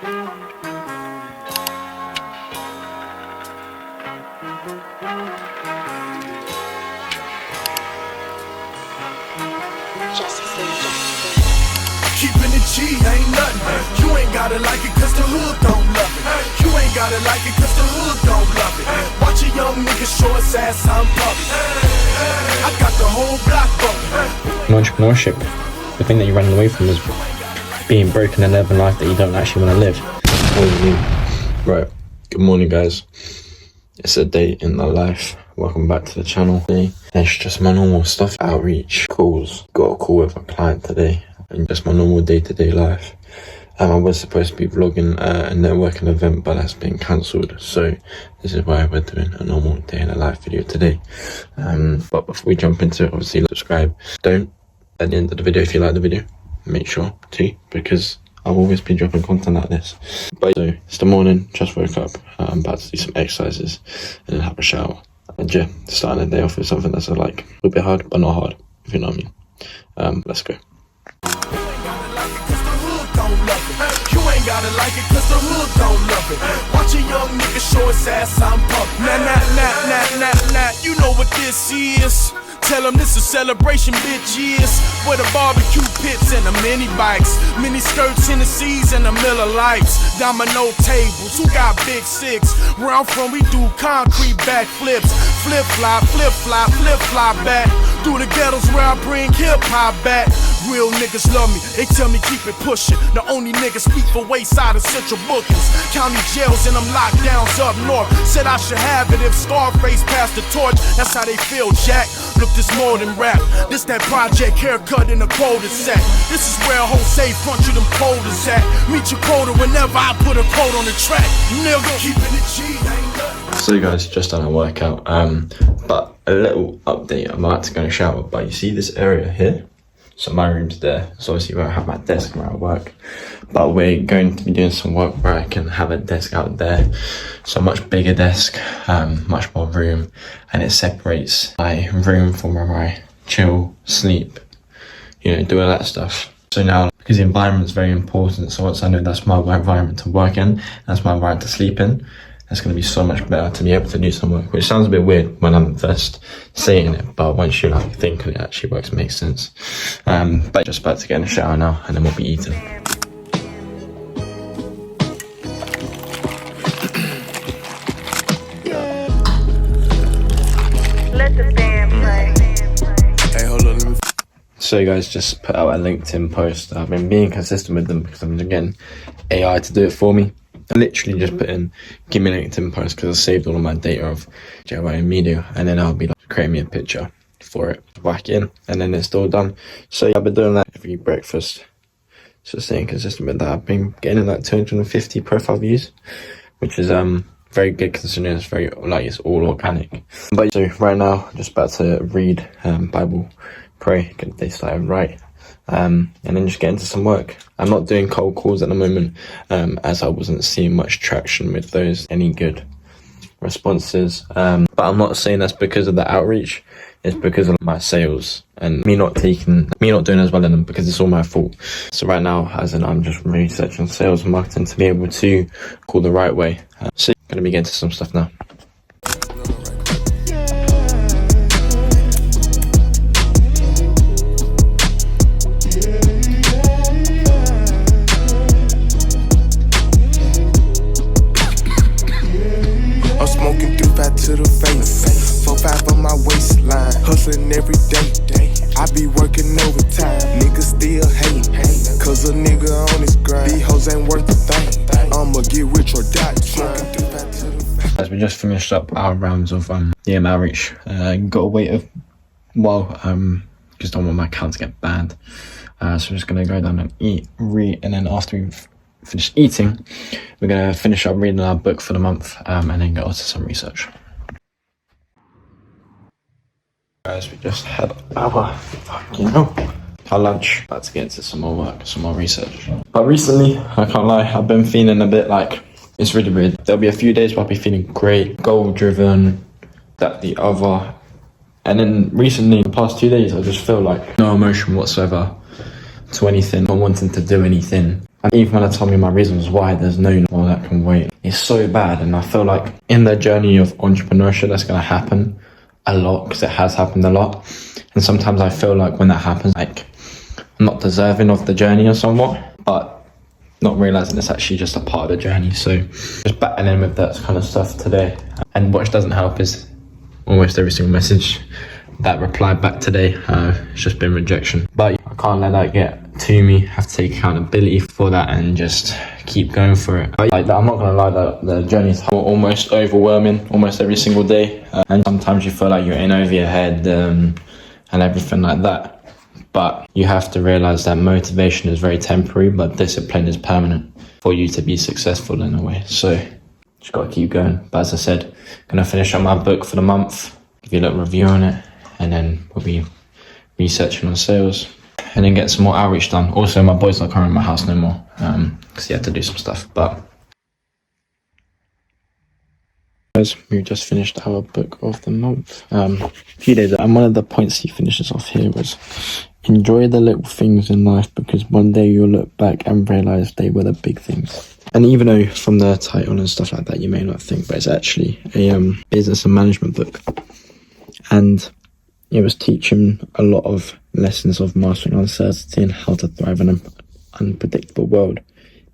Keeping it G ain't nothing. You ain't gotta like it cause the hood don't love it. You ain't gotta like it cause the hood don't love it. Watch a young nigga show his ass on public. I got the whole block bumping. Entrepreneurship, the thing that you're running away from is being broken and living a life that you don't actually want to live. What do you mean? Right, good morning guys. It's a day in my life. Welcome back to the channel. Today, it's just my normal stuff. Outreach, calls. Got a call with a client today. And just my normal day-to-day life. I was supposed to be vlogging a networking event, but that's been cancelled. So this is why we're doing a normal day in the life video today. But before we jump into it, obviously subscribe. Don't, at the end of the video, if you like the video, make sure to, because I'll always be dropping content like this. But so it's the morning, just woke up. I'm about to do some exercises and then have a shower. And yeah, starting the day off with something that's like a little bit hard, but not hard, if you know what I mean. Let's go. You ain't gotta like it cause the hood don't love it. Watch a young nigga show his ass on public. Nah, you know what this is. Tell them this is celebration, bitch, yes. Where the barbecue pits and the mini bikes, mini skirts, Hennessy's and the Miller Lights, domino tables, who got big six? Where I'm from, we do concrete backflips, flip fly back. Through the ghettos where I bring hip hop back. Real niggas love me, they tell me keep it pushing. The only niggas speak for Wayside and Central Bookings. County jails and them lockdowns up north. Said I should have it if Scarface passed the torch. That's how they feel, Jack. Look, this more than rap. This that project haircut in a quota set. This is where Jose front you them quotas at. Meet your quota whenever I put a quote on the track. Nigga, keeping it G ain't nothing. So guys, just done a workout. But a little update. I'm about to go and shower. But you see this area here? So my room's there. So obviously where I have my desk where I work. But we're going to be doing some work where I can have a desk out there. So a much bigger desk, much more room. And it separates my room from where I chill, sleep, you know, do all that stuff. So now, because the environment is very important. So once I know that's my environment to work in, that's my environment to sleep in, it's going to be so much better to be able to do some work, which sounds a bit weird when I'm first saying it, but once you like think it actually works, it makes sense. But just about to get in the shower now, and then we'll be eating. Let the band play. Hey, hold on, let me. So guys, just put out a LinkedIn post. I've been being consistent with them because I'm getting AI to do it for me. I literally just put in, give me a LinkedIn post, because I saved all of my data of JY Media, and then I'll be like, create me a picture for it, whack in, and then it's all done. So yeah, I've been doing that every breakfast. So staying consistent with that. I've been getting like 250 profile views, which is very good considering it's very like it's all organic. But so right now, just about to read Bible, pray, get the day started right. And then just get into some work. I'm not doing cold calls at the moment, as I wasn't seeing much traction with those, any good responses. But I'm not saying that's because of the outreach, it's because of my sales and me not doing as well in them, because it's all my fault. So right now, as in I'm just researching sales and marketing to be able to call the right way. So gonna be getting to some stuff now. To the face, 4-5 on my waistline, hustling every day. I be working overtime, niggas still hate, cause a nigga on his grind. These hoes ain't worth a thing, I'ma get rich or die trying. As we just finished up our rounds of outreach, got to wait a while, because don't want my account to get banned. So we're just gonna go down and eat, read, and then after we've finished eating, we're gonna finish up reading our book for the month, and then go on to some research. Guys, we just had our lunch. About to get into some more work, some more research. But recently, I can't lie, I've been feeling a bit like, it's really weird. There'll be a few days where I'll be feeling great, goal driven, that, the other. And then recently, the past 2 days, I just feel like no emotion whatsoever to anything, not wanting to do anything. And even when I told me my reasons why, there's no, well, that can wait. It's so bad. And I feel like in the journey of entrepreneurship, that's going to happen a lot, because it has happened a lot. And sometimes I feel like when that happens, like I'm not deserving of the journey or somewhat, but not realizing it's actually just a part of the journey. So just battling with that kind of stuff today. And what doesn't help is almost every single message that replied back today, it's just been rejection. But I can't let that get to me. I have to take accountability for that and just keep going for it. But like, I'm not gonna lie, that the journey is almost overwhelming almost every single day, and sometimes you feel like you're in over your head and everything like that. But you have to realize that motivation is very temporary, but discipline is permanent for you to be successful in a way. So just gotta keep going. But as I said, gonna finish on my book for the month, give you a little review on it, and then we'll be researching on sales and then get some more outreach done. Also, my boy's not coming to my house no more because he had to do some stuff. But guys, we just finished our book of the month a few days ago, and one of the points he finishes off here was enjoy the little things in life, because one day you'll look back and realize they were the big things. And even though from the title and stuff like that you may not think, but it's actually a business and management book, and it was teaching a lot of lessons of mastering uncertainty and how to thrive in an unpredictable world,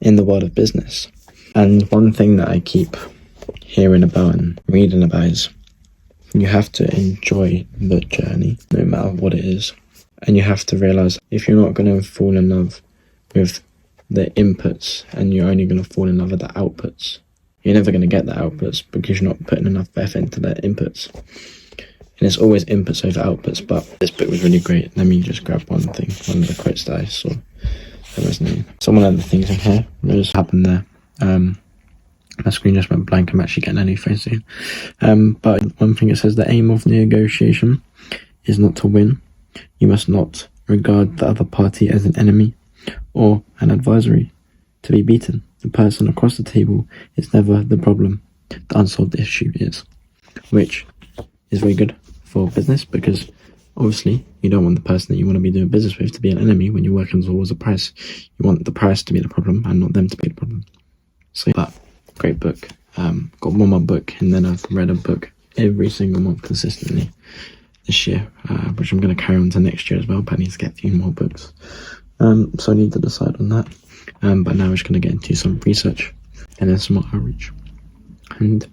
in the world of business. And one thing that I keep hearing about and reading about is you have to enjoy the journey, no matter what it is. And you have to realize if you're not going to fall in love with the inputs and you're only going to fall in love with the outputs, you're never going to get the outputs because you're not putting enough effort into the inputs. And it's always inputs over outputs. But this book was really great. Let me just grab one thing, one of the quotes that I saw that resonated. So one of the things in here was happened there. My screen just went blank. I'm actually getting a new phone soon. But one thing it says, the aim of negotiation is not to win. You must not regard the other party as an enemy or an adversary to be beaten. The person across the table is never the problem. The unsolved issue is, which is very good for business, because obviously you don't want the person that you want to be doing business with to be an enemy when you're working towards a price. You want the price to be the problem and not them to be the problem. So, but great book. Got one more book, and then I've read a book every single month consistently this year, which I'm going to carry on to next year as well, but I need to get a few more books. So I need to decide on that. But now we're just going to get into some research and then some more outreach. And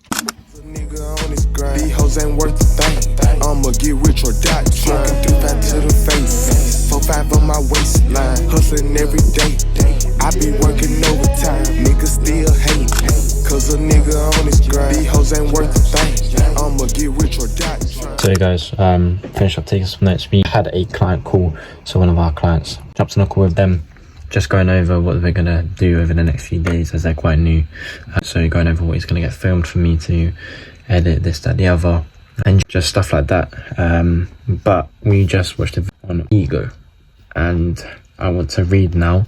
Nigga on his grind. These hoes ain't worth a thing. I'ma get rich or die trying. 3-5 to the face. 4-5 on my waistline. Hustling every day. I be working overtime. Niggas still hate. Cause a nigga on his grind. These hoes ain't worth a thing. I'ma get rich or die trying. so guys, finish up taking some notes. We had a client call, so one of our clients jumped on a call with them, just going over what they're gonna do over the next few days as they're quite new. So going over what is gonna get filmed for me to edit, this, that, the other, and just stuff like that. But we just watched a video on ego, and I want to read now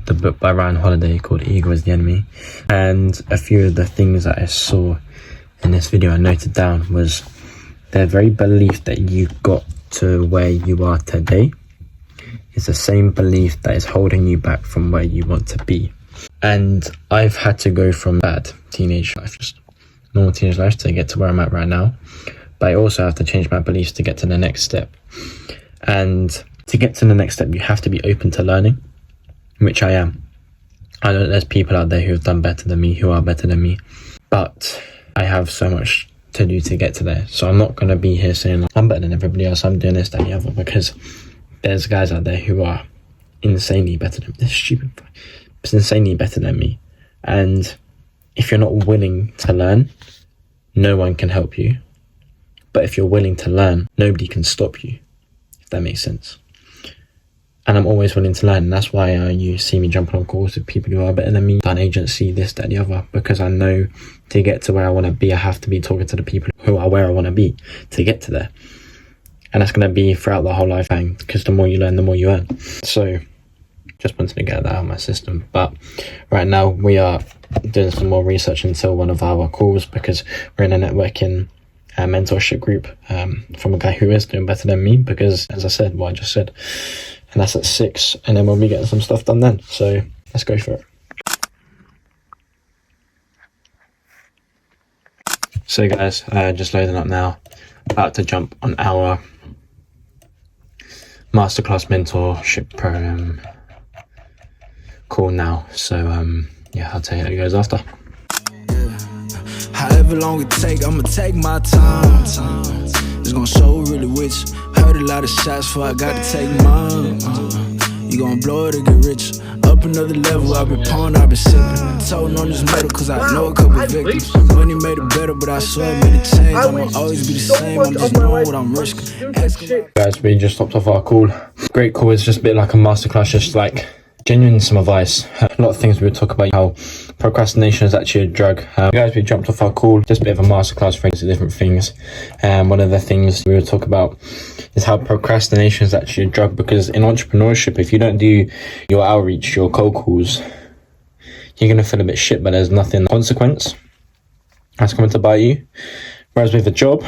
the book by Ryan Holiday called Ego is the Enemy. And a few of the things that I saw in this video I noted down was their very belief that you got to where you are today is the same belief that is holding you back from where you want to be. And I've had to go from bad teenage life, just normal teenage life, to get to where I'm at right now. But I also have to change my beliefs to get to the next step. And to get to the next step, you have to be open to learning, which I am. I know there's people out there who have done better than me, who are better than me, but I have so much to do to get to there. So I'm not going to be here saying like, I'm better than everybody else, I'm doing this, that, and the other, because there's guys out there who are insanely better than me. They're stupid, but it's insanely better than me. And if you're not willing to learn, no one can help you. But if you're willing to learn, nobody can stop you, if that makes sense. And I'm always willing to learn. And that's why you see me jumping on calls with people who are better than me, done agency, this, that, and the other, because I know to get to where I want to be, I have to be talking to the people who are where I want to be to get to there. And that's going to be throughout the whole lifetime, because the more you learn, the more you earn. So just wanted to get that out of my system. But right now we are doing some more research into one of our calls, because we're in a networking mentorship group from a guy who is doing better than me, because as I said, what I just said, and that's at 6, and then we'll be getting some stuff done then. So let's go for it. So guys, just loading up now, about to jump on our masterclass mentorship program call now. So yeah, I'll tell you how it goes after. However long it take, I'ma take my time. It's gonna show really which. Heard a lot of shots before I got to take mine. You gonna blow it or get rich. Up another level, I've been pawned, I've been sipping. Toting on this metal cause I know a couple victims. Money made it better, but I swear it made it change. I'ma always be the same, I'm just knowing what I'm risking. Guys, we just stopped off our call. Great call, it's just a bit like a masterclass, just like genuine some advice. A lot of things we would talk about, how procrastination is actually a drug. Guys, we jumped off our call, just a bit of a masterclass for different things. One of the things we would talk about is how procrastination is actually a drug, because in entrepreneurship, if you don't do your outreach, your cold calls, you're going to feel a bit shit, but there's nothing consequence that's coming to bite you. Whereas with a job,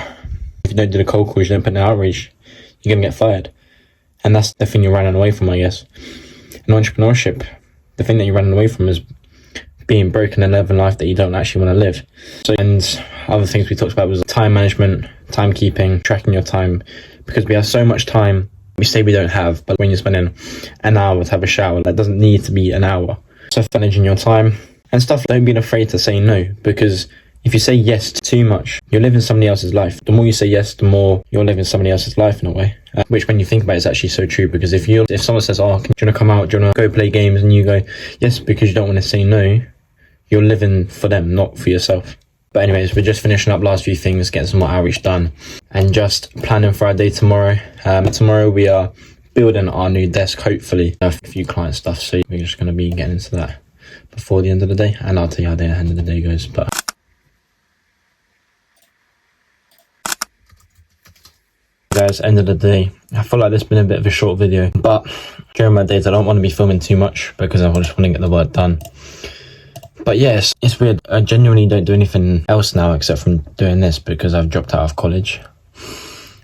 if you don't do the cold calls, you don't put in the outreach, you're going to get fired. And that's the thing you're running away from, I guess. In entrepreneurship, the thing that you're running away from is being broken and living life that you don't actually want to live. So, and other things we talked about was time management, timekeeping, tracking your time, because we have so much time we say we don't have, but when you're spending an hour to have a shower, that doesn't need to be an hour. So managing your time and stuff, don't be afraid to say no, because if you say yes to too much, you're living somebody else's life. The more you say yes, the more you're living somebody else's life in a way. Which when you think about it, is actually so true, because if someone says, oh, do you want to come out, do you want to go play games, and you go, yes, because you don't want to say no, you're living for them, not for yourself. But anyways, we're just finishing up last few things, getting some more outreach done, and just planning for our day tomorrow. Tomorrow we are building our new desk, hopefully. A few client stuff, so we're just going to be getting into that before the end of the day, and I'll tell you how the end of the day goes. But guys, end of the day, I feel like this has been a bit of a short video, but during my days I don't want to be filming too much because I just want to get the work done. But yes, it's weird, I genuinely don't do anything else now except from doing this, because I've dropped out of college.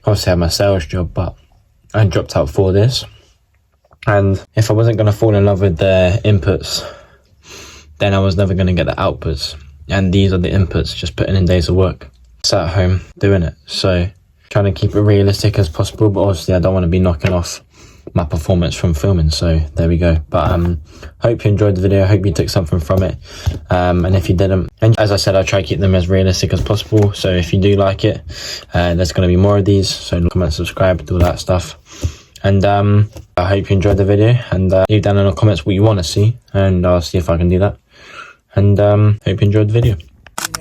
Obviously I have my sales job, but I dropped out for this. And if I wasn't going to fall in love with the inputs, then I was never going to get the outputs. And these are the inputs, just putting in days of work. Sat at home doing it, so trying to keep it realistic as possible, but obviously I don't want to be knocking off my performance from filming, so there we go. But hope you enjoyed the video, hope you took something from it, and if you didn't, and as I said, I'll try to keep them as realistic as possible. So if you do like it, there's going to be more of these, so comment, subscribe, do all that stuff. And I hope you enjoyed the video, and leave down in the comments what you want to see, and I'll see if I can do that. And hope you enjoyed the video.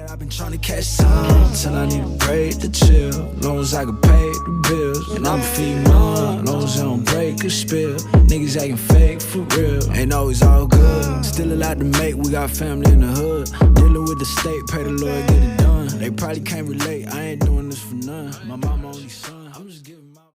I've been trying to catch time till I need a break to chill. Long as I can pay the bills, and I'ma feed mine. Long as I don't break or spill. Niggas acting fake for real, ain't always all good. Still a lot to make, we got family in the hood. Dealing with the state, pay the lawyer, get it done. They probably can't relate, I ain't doing this for none. My mama only son.